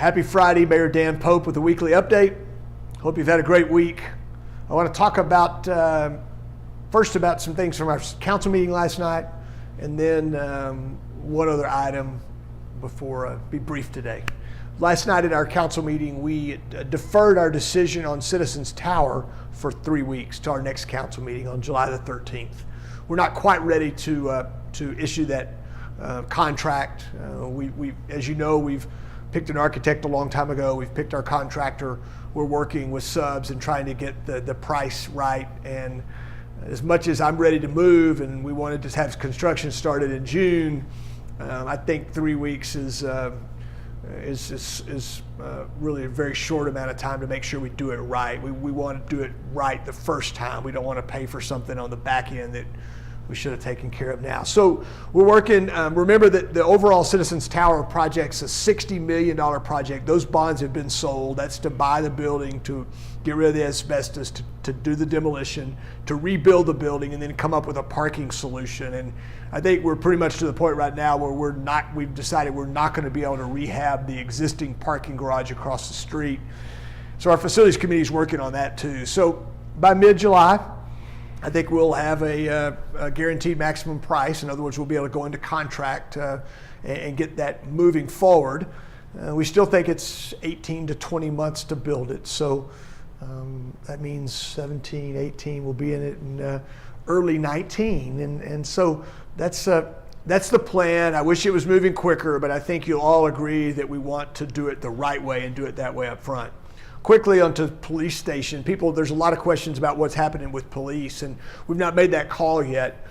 Happy Friday, Mayor Dan Pope with the weekly update. Hope you've had a great week. I want to talk about first about some things from our council meeting last night, and then one other item before be brief today. Last night at our council meeting, we deferred our decision on Citizens Tower for 3 weeks to our next council meeting on July the 13th. We're not quite ready to issue that contract. As you know, we've picked an architect a long time ago. We've picked our contractor. We're working with subs and trying to get the price right. And as much as I'm ready to move and we wanted to have construction started in June, I think 3 weeks is really a very short amount of time to make sure we do it right. We want to do it right the first time. We don't want to pay for something on the back end that we should have taken care of now. So we're working, remember that the overall Citizens Tower project's a $60 million project. Those bonds have been sold. That's to buy the building, to get rid of the asbestos, to do the demolition, to rebuild the building, and then come up with a parking solution. And I think we're pretty much to the point right now where we've decided we're not going to be able to rehab the existing parking garage across the street. So our facilities committee is working on that too. So by mid-July, I think we'll have a guaranteed maximum price. In other words, we'll be able to go into contract and get that moving forward. We still think it's 18 to 20 months to build it. So that means 17, 18, we'll be in it in early 19. And so that's the plan. I wish it was moving quicker, but I think you'll all agree that we want to do it the right way and do it that way up front. Quickly onto police station. There's a lot of questions about what's happening with police, and we've not made that call yet.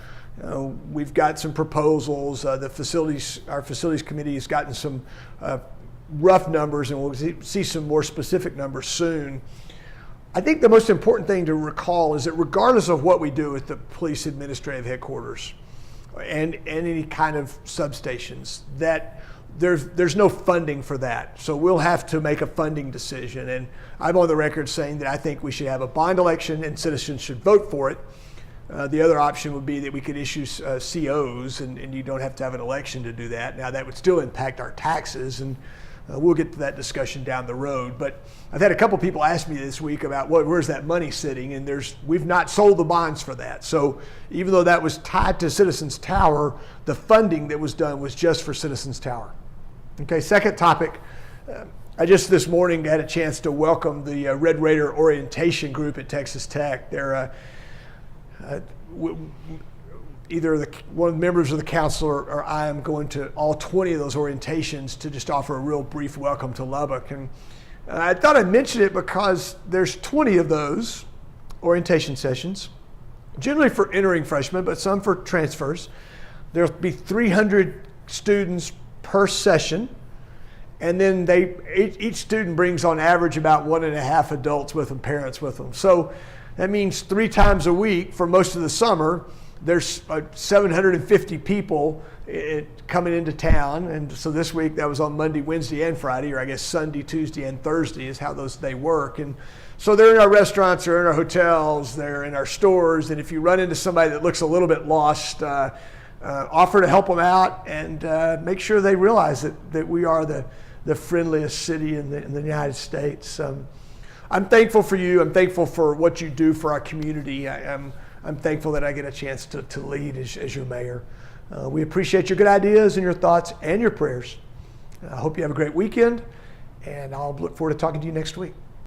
We've got some proposals. Our facilities committee has gotten some rough numbers, and we'll see some more specific numbers soon. I think the most important thing to recall is that regardless of what we do at the police administrative headquarters and any kind of substations, that there's no funding for that. So we'll have to make a funding decision. And I'm on the record saying that I think we should have a bond election and citizens should vote for it. The other option would be that we could issue COs and you don't have to have an election to do that. Now that would still impact our taxes, and we'll get to that discussion down the road. But I've had a couple people ask me this week about where's that money sitting, and we've not sold the bonds for that. So even though that was tied to Citizens Tower, the funding that was done was just for Citizens Tower. Okay, second topic. I just this morning had a chance to welcome the Red Raider orientation group at Texas Tech. They're either one of the members of the council or I am going to all 20 of those orientations to just offer a real brief welcome to Lubbock. And I thought I'd mention it because there's 20 of those orientation sessions, generally for entering freshmen, but some for transfers. There'll be 300 students per session, and then each student brings on average about 1.5 adults with them, parents with them. So that means 3 times a week for most of the summer, there's 750 people coming into town. And so this week that was on Monday, Wednesday, and Friday, or I guess Sunday, Tuesday, and Thursday is how they work. And so they're in our restaurants, they're in our hotels, they're in our stores. And if you run into somebody that looks a little bit lost, offer to help them out and make sure they realize that we are the friendliest city in the United States. I'm thankful for you. I'm thankful for what you do for our community. I'm thankful that I get a chance to lead as your mayor. We appreciate your good ideas and your thoughts and your prayers. I hope you have a great weekend, and I'll look forward to talking to you next week.